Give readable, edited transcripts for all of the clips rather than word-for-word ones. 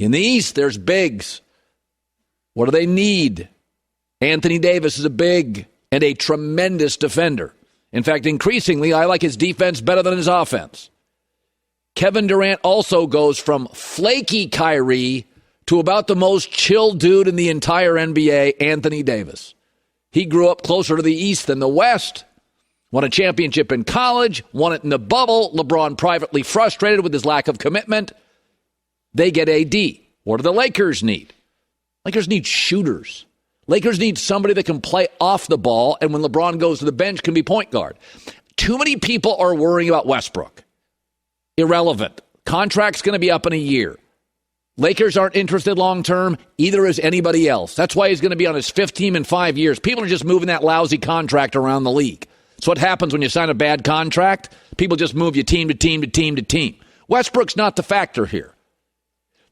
In the East, there's bigs. What do they need? Anthony Davis is a big and a tremendous defender. In fact, increasingly, I like his defense better than his offense. Kevin Durant also goes from flaky Kyrie to about the most chill dude in the entire NBA, Anthony Davis. He grew up closer to the East than the West, won a championship in college, won it in the bubble. LeBron privately frustrated with his lack of commitment. They get AD. What do the Lakers need? Lakers need shooters. Lakers need somebody that can play off the ball, and when LeBron goes to the bench, can be point guard. Too many people are worrying about Westbrook. Irrelevant. Contract's going to be up in a year. Lakers aren't interested long-term. Either is anybody else. That's why he's going to be on his fifth team in 5 years. People are just moving that lousy contract around the league. That's what happens when you sign a bad contract. People just move you team to team to team to team. Westbrook's not the factor here.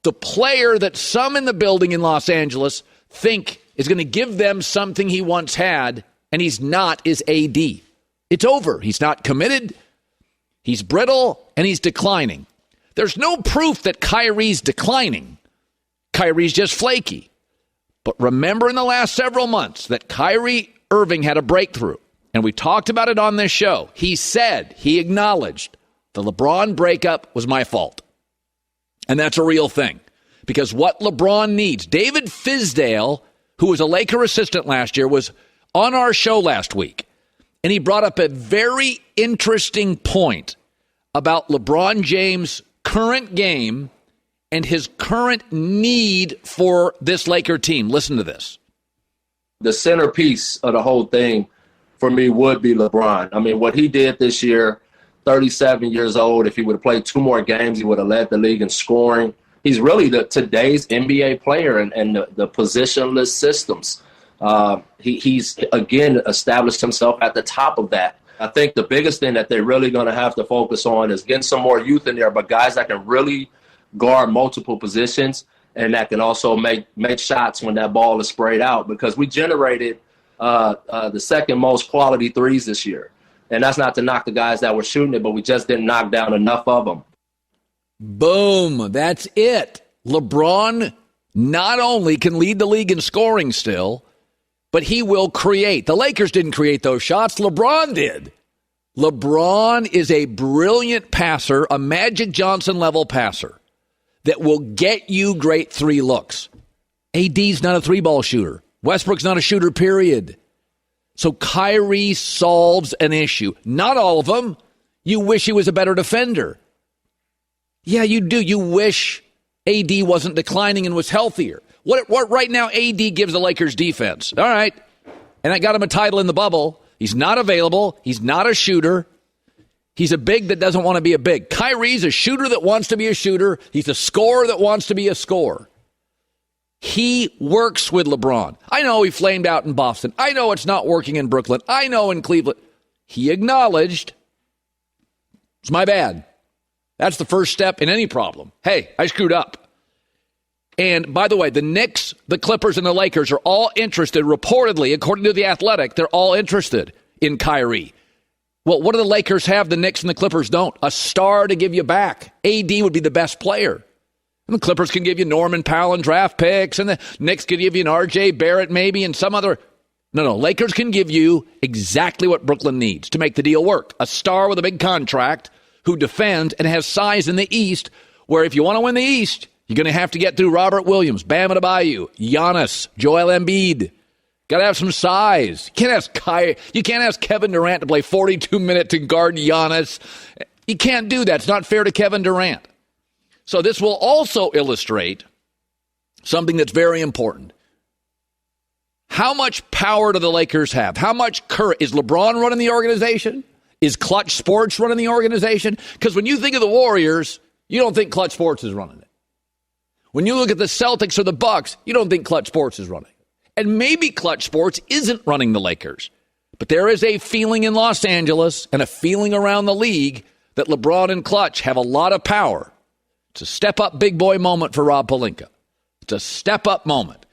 The player that some in the building in Los Angeles think is going to give them something he once had, and he's not, is AD. It's over. He's not committed. He's brittle, and he's declining. There's no proof that Kyrie's declining. Kyrie's just flaky. But remember in the last several months that Kyrie Irving had a breakthrough, and we talked about it on this show. He said, he acknowledged, the LeBron breakup was my fault. And that's a real thing. Because what LeBron needs, David Fizdale, who was a Laker assistant last year, was on our show last week. And he brought up a very interesting point about LeBron James' current game and his current need for this Laker team. Listen to this. The centerpiece of the whole thing for me would be LeBron. I mean, what he did this year, 37 years old, if he would have played 2 more games, he would have led the league in scoring. He's really today's NBA player and the positionless systems. He's, again, established himself at the top of that. I think the biggest thing that they're really going to have to focus on is getting some more youth in there, but guys that can really guard multiple positions and that can also make shots when that ball is sprayed out, because we generated the second most quality threes this year. And that's not to knock the guys that were shooting it, but we just didn't knock down enough of them. Boom. That's it. LeBron not only can lead the league in scoring still, but he will create. The Lakers didn't create those shots. LeBron did. LeBron is a brilliant passer, a Magic Johnson-level passer that will get you great 3 looks. AD's not a 3-ball shooter. Westbrook's not a shooter, period. So Kyrie solves an issue. Not all of them. You wish he was a better defender. Yeah, you do. You wish AD wasn't declining and was healthier. What right now AD gives the Lakers defense? All right. And I got him a title in the bubble. He's not available. He's not a shooter. He's a big that doesn't want to be a big. Kyrie's a shooter that wants to be a shooter. He's a scorer that wants to be a scorer. He works with LeBron. I know he flamed out in Boston. I know it's not working in Brooklyn. I know in Cleveland. He acknowledged, it's my bad. That's the first step in any problem. Hey, I screwed up. And by the way, the Knicks, the Clippers, and the Lakers are all interested, reportedly, according to The Athletic, they're all interested in Kyrie. Well, what do the Lakers have the Knicks and the Clippers don't? A star to give you back. AD would be the best player. And the Clippers can give you Norman Powell and draft picks, and the Knicks could give you an R.J. Barrett maybe and some other. No, Lakers can give you exactly what Brooklyn needs to make the deal work. A star with a big contract who defends and has size in the East, where if you want to win the East, you're going to have to get through Robert Williams, Bam Adebayo, Giannis, Joel Embiid. Got to have some size. You can't ask Kevin Durant to play 42 minutes to guard Giannis. You can't do that. It's not fair to Kevin Durant. So this will also illustrate something that's very important. How much power do the Lakers have? How much courage? Is LeBron running the organization? Is Clutch Sports running the organization? Because when you think of the Warriors, you don't think Clutch Sports is running it. When you look at the Celtics or the Bucks, you don't think Clutch Sports is running it. And maybe Clutch Sports isn't running the Lakers. But there is a feeling in Los Angeles and a feeling around the league that LeBron and Clutch have a lot of power. It's a step-up big boy moment for Rob Pelinka. It's a step-up moment.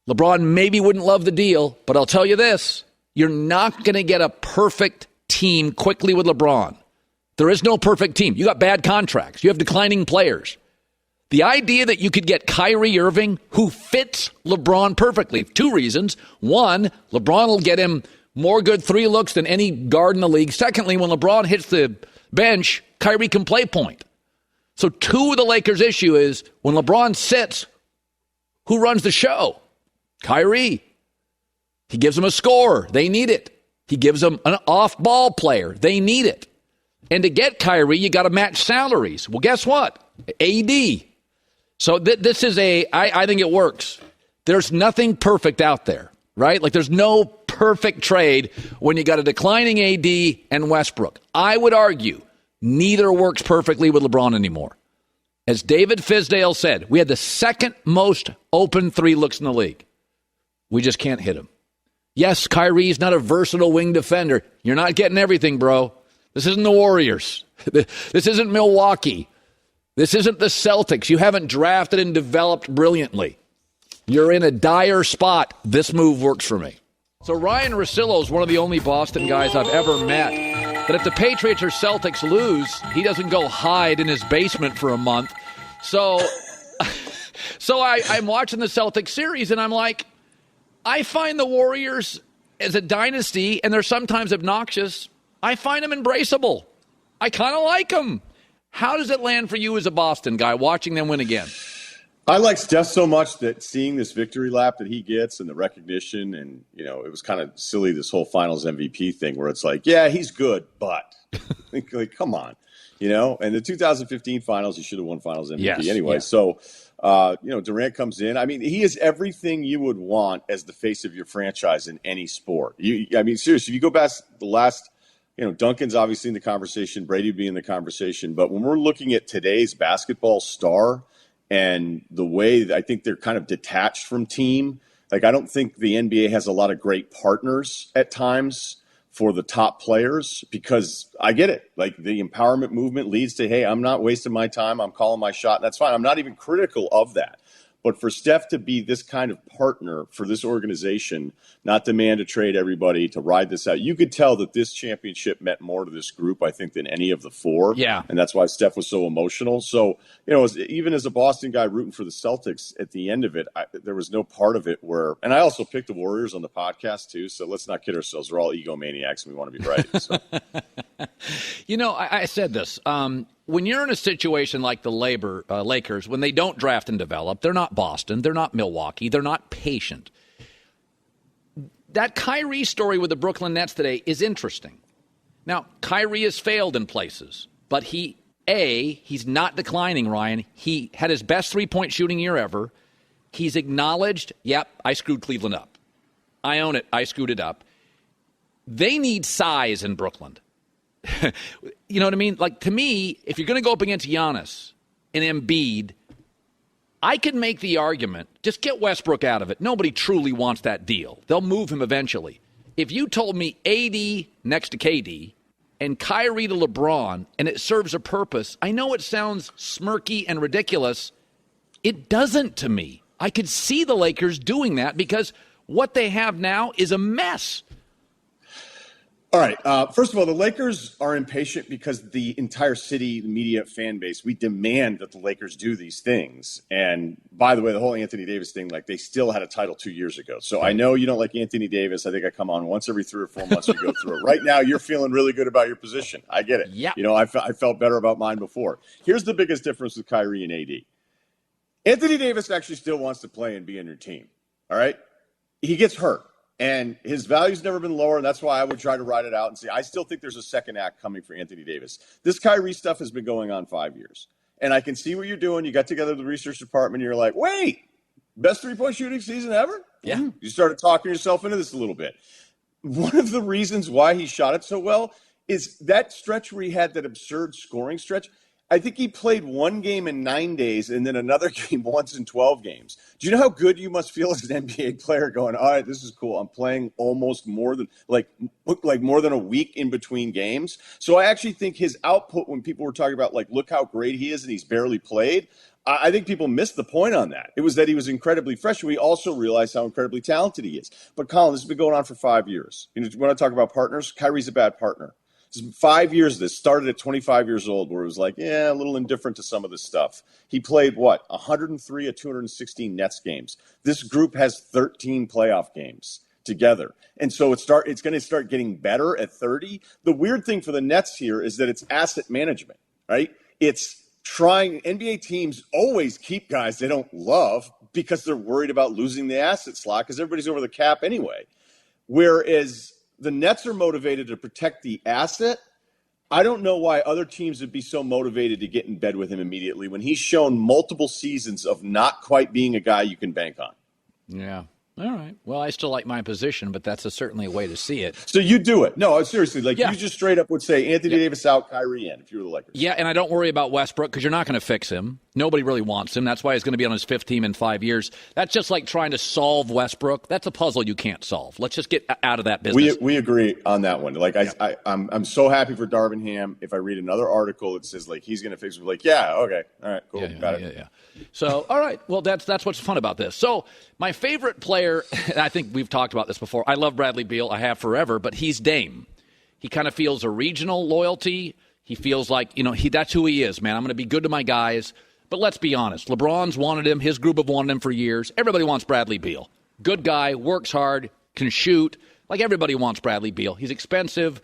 LeBron maybe wouldn't love the deal, but I'll tell you this. You're not going to get a perfect team quickly with LeBron. There is no perfect team. You got bad contracts. You have declining players. The idea that you could get Kyrie Irving, who fits LeBron perfectly. 2 reasons. 1, LeBron will get him more good 3 looks than any guard in the league. Secondly, when LeBron hits the bench, Kyrie can play point. So 2 of the Lakers' issue is when LeBron sits, who runs the show? Kyrie. He gives them a scorer. They need it. He gives them an off-ball player. They need it. And to get Kyrie, you got to match salaries. Well, guess what? AD. So this is I think it works. There's nothing perfect out there, right? Like there's no perfect trade when you got a declining AD and Westbrook. I would argue neither works perfectly with LeBron anymore. As David Fizdale said, we had the second most open 3 looks in the league. We just can't hit him. Yes, Kyrie's not a versatile wing defender. You're not getting everything, bro. This isn't the Warriors. This isn't Milwaukee. This isn't the Celtics. You haven't drafted and developed brilliantly. You're in a dire spot. This move works for me. So Ryan Russillo is one of the only Boston guys I've ever met. But if the Patriots or Celtics lose, he doesn't go hide in his basement for a month. So I'm watching the Celtics series, and I'm like, I find the Warriors as a dynasty, and they're sometimes obnoxious. I find them embraceable. I kind of like them. How does it land for you as a Boston guy watching them win again? I like Steph so much that seeing this victory lap that he gets and the recognition, and, it was kind of silly, this whole finals MVP thing where it's like, yeah, he's good, but like, come on, and the 2015 finals, he should have won finals MVP anyway. Yes. So, Durant comes in. I mean, he is everything you would want as the face of your franchise in any sport. Seriously, if you go back the last, Duncan's obviously in the conversation, Brady would be in the conversation. But when we're looking at today's basketball star and the way that I think they're kind of detached from team, like I don't think the NBA has a lot of great partners at times for the top players, because I get it. Like the empowerment movement leads to, hey, I'm not wasting my time. I'm calling my shot. And that's fine. I'm not even critical of that. But for Steph to be this kind of partner for this organization, not demand to trade everybody, to ride this out, you could tell that this championship meant more to this group, I think, than any of the 4. Yeah. And that's why Steph was so emotional. So, even as a Boston guy rooting for the Celtics, at the end of it, there was no part of it where, and I also picked the Warriors on the podcast too, so let's not kid ourselves. We're all egomaniacs and we want to be right. So. I said this. When you're in a situation like the Lakers, when they don't draft and develop, they're not Boston, they're not Milwaukee, they're not patient. That Kyrie story with the Brooklyn Nets today is interesting. Now, Kyrie has failed in places, but he's not declining, Ryan. He had his best 3-point shooting year ever. He's acknowledged, yep, I screwed Cleveland up. I own it. I screwed it up. They need size in Brooklyn. You know what I mean? Like, to me, if you're going to go up against Giannis and Embiid, I could make the argument, just get Westbrook out of it. Nobody truly wants that deal. They'll move him eventually. If you told me AD next to KD and Kyrie to LeBron, and it serves a purpose, I know it sounds smirky and ridiculous. It doesn't to me. I could see the Lakers doing that because what they have now is a mess. All right. First of all, the Lakers are impatient because the entire city, the media, fan base, we demand that the Lakers do these things. And by the way, the whole Anthony Davis thing, like they still had a title 2 years ago. So I know you don't like Anthony Davis. I think I come on once every 3 or 4 months we go through it. Right now, you're feeling really good about your position. I get it. Yeah. I felt better about mine before. Here's the biggest difference with Kyrie and AD. Anthony Davis actually still wants to play and be on your team. All right. He gets hurt. And his value's never been lower, and that's why I would try to ride it out and see. I still think there's a second act coming for Anthony Davis. This Kyrie stuff has been going on 5 years. And I can see what you're doing. You got together the research department, and you're like, wait, best 3-point shooting season ever? Yeah. You started talking yourself into this a little bit. One of the reasons why he shot it so well is that stretch where he had that absurd scoring stretch. I think he played 1 game in 9 days and then another game once in 12 games. Do you know how good you must feel as an NBA player going, all right, this is cool. I'm playing almost more than like more than a week in between games. So I actually think his output, when people were talking about like, look how great he is and he's barely played, I think people missed the point on that. It was that he was incredibly fresh. We also realized how incredibly talented he is. But Colin, this has been going on for 5 years. When I talk about partners, Kyrie's a bad partner. 5 years of this, started at 25 years old, where it was like, a little indifferent to some of this stuff. He played, 103 of 216 Nets games. This group has 13 playoff games together. And so it's going to start getting better at 30. The weird thing for the Nets here is that it's asset management, right? It's trying. NBA teams always keep guys they don't love because they're worried about losing the asset slot because everybody's over the cap anyway. Whereas the Nets are motivated to protect the asset. I don't know why other teams would be so motivated to get in bed with him immediately when he's shown multiple seasons of not quite being a guy you can bank on. Yeah. All right. Well, I still like my position, but that's certainly a way to see it. So you do it. No, seriously. You just straight up would say Anthony Davis out, Kyrie in if you were the Lakers. Yeah, and I don't worry about Westbrook because you're not going to fix him. Nobody really wants him. That's why he's going to be on his fifth team in 5 years. That's just like trying to solve Westbrook. That's a puzzle you can't solve. Let's just get out of that business. We agree on that one. I'm so happy for Darvin Ham. If I read another article that says he's going to fix it, okay, all right, cool, got it. Yeah. So, all right, well, that's what's fun about this. So, my favorite player, and I think we've talked about this before. I love Bradley Beal. I have forever, but he's Dame. He kind of feels a regional loyalty. He feels like that's who he is, man. I'm going to be good to my guys. But let's be honest. LeBron's wanted him. His group have wanted him for years. Everybody wants Bradley Beal. Good guy, works hard, can shoot. Like everybody wants Bradley Beal. He's expensive.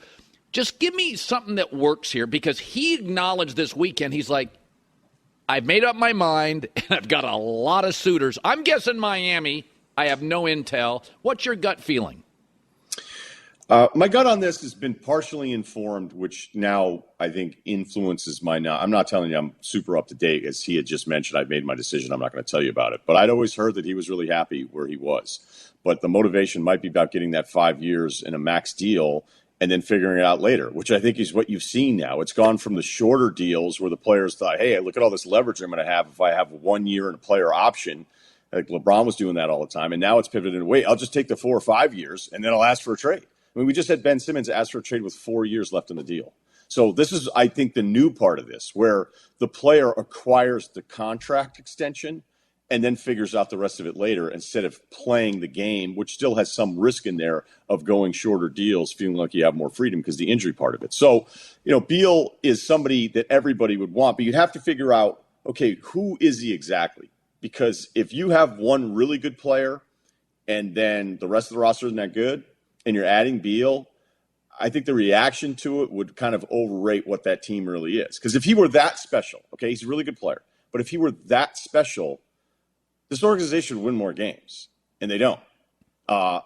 Just give me something that works here because he acknowledged this weekend. He's like, I've made up my mind, and I've got a lot of suitors. I'm guessing Miami. I have no intel. What's your gut feeling? My gut on this has been partially informed, which now I think influences my now. I'm not telling you I'm super up to date, as he had just mentioned. I've made my decision. I'm not going to tell you about it. But I'd always heard that he was really happy where he was. But the motivation might be about getting that 5 years in a max deal and then figuring it out later, which I think is what you've seen now. It's gone from the shorter deals where the players thought, hey, look at all this leverage I'm going to have if I have 1 year and a player option. Like LeBron was doing that all the time. And now it's pivoted away. I'll just take the 4 or 5 years and then I'll ask for a trade. I mean, we just had Ben Simmons ask for a trade with 4 years left in the deal. So this is, I think, the new part of this, where the player acquires the contract extension and then figures out the rest of it later instead of playing the game, which still has some risk in there of going shorter deals, feeling like you have more freedom because the injury part of it. So, Beal is somebody that everybody would want, but you'd have to figure out, okay, who is he exactly? Because if you have one really good player and then the rest of the roster isn't that good, and you're adding Beal, I think the reaction to it would kind of overrate what that team really is. Because if he were that special, okay, he's a really good player, but if he were that special, this organization would win more games, and they don't.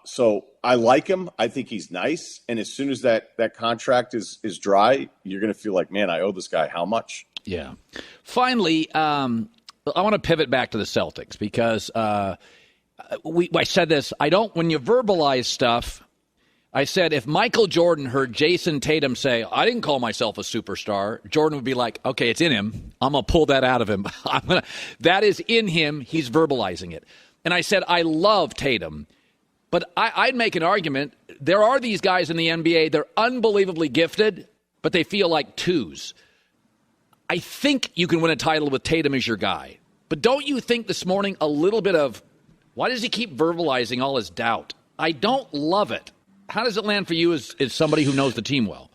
So I like him. I think he's nice. And as soon as that contract is dry, you're going to feel like, man, I owe this guy how much? Yeah. Finally, I want to pivot back to the Celtics because I said this. When you verbalize stuff, I said if Michael Jordan heard Jason Tatum say, I didn't call myself a superstar, Jordan would be like, okay, it's in him. I'm going to pull that out of him. That is in him. He's verbalizing it. And I said, I love Tatum. But I'd make an argument. There are these guys in the NBA. They're unbelievably gifted, but they feel like twos. I think you can win a title with Tatum as your guy. But don't you think this morning a little bit of, why does he keep verbalizing all his doubt? I don't love it. How does it land for you as somebody who knows the team well?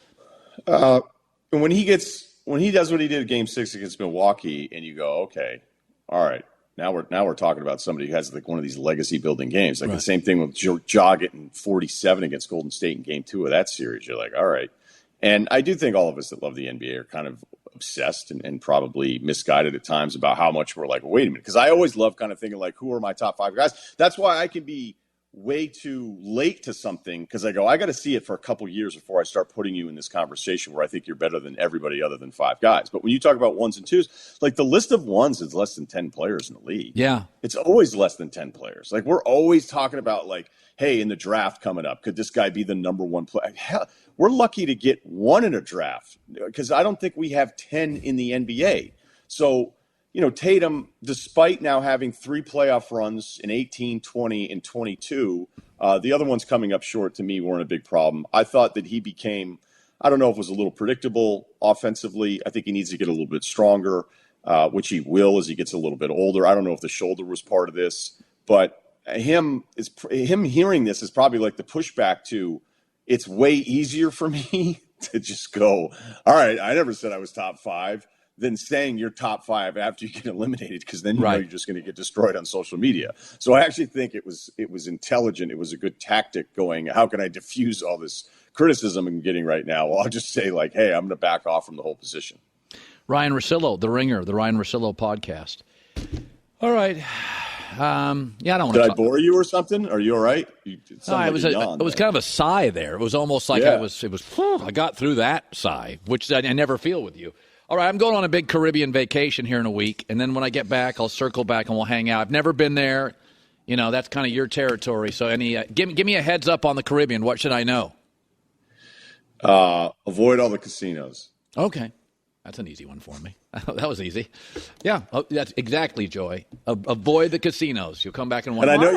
When he does what he did in Game 6 against Milwaukee, and you go, okay, all right, now we're talking about somebody who has like one of these legacy building games. Like right. The same thing with Ja getting 47 against Golden State in Game 2 of that series. You're like, all right. And I do think all of us that love the NBA are kind of obsessed and probably misguided at times about how much we're like, wait a minute. Because I always love kind of thinking like, who are my top 5 guys? That's why I can be way too late to something because I got to see it for a couple years before I start putting you in this conversation where I think you're better than everybody other than 5 guys. But when you talk about ones and twos, like the list of ones is less than 10 players in the league. Yeah. It's always less than 10 players. Like we're always talking about like, hey, in the draft coming up, could this guy be the number 1 player? Hell, we're lucky to get 1 in a draft because I don't think we have 10 in the NBA. So, Tatum, despite now having 3 playoff runs in 18, 20, and 22, the other ones coming up short to me weren't a big problem. I thought that he became, I don't know if it was a little predictable offensively. I think he needs to get a little bit stronger, which he will as he gets a little bit older. I don't know if the shoulder was part of this, but him hearing this is probably like the pushback to it's way easier for me to just go, all right, I never said I was top 5, than saying you're top 5 after you get eliminated, because then you know you're just going to get destroyed on social media. So I actually think it was intelligent. It was a good tactic going, how can I diffuse all this criticism I'm getting right now? Well, I'll just say, like, hey, I'm going to back off from the whole position. Ryan Russillo, The Ringer, the Ryan Russillo podcast. All right. I don't want to. Did I bore you or something? Are you all right? It was kind of a sigh there. It was almost like I got through that sigh, which I never feel with you. All right, I'm going on a big Caribbean vacation here in a week, and then when I get back, I'll circle back and we'll hang out. I've never been there. You know, that's kind of your territory. So give me a heads up on the Caribbean. What should I know? Avoid all the casinos. Okay. That's an easy one for me. That was easy. Yeah, that's exactly, Joy. Avoid the casinos. You'll come back and wonder. And I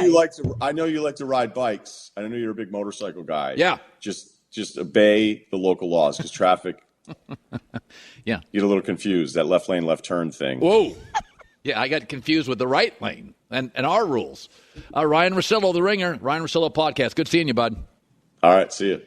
know you like to ride bikes. I know you're a big motorcycle guy. Yeah. Just obey the local laws, because traffic. Yeah. You get a little confused, that left lane, left turn thing. Whoa. Yeah, I got confused with the right lane and our rules. Ryan Russillo, The Ringer, Ryan Russillo podcast. Good seeing you, bud. All right, see you.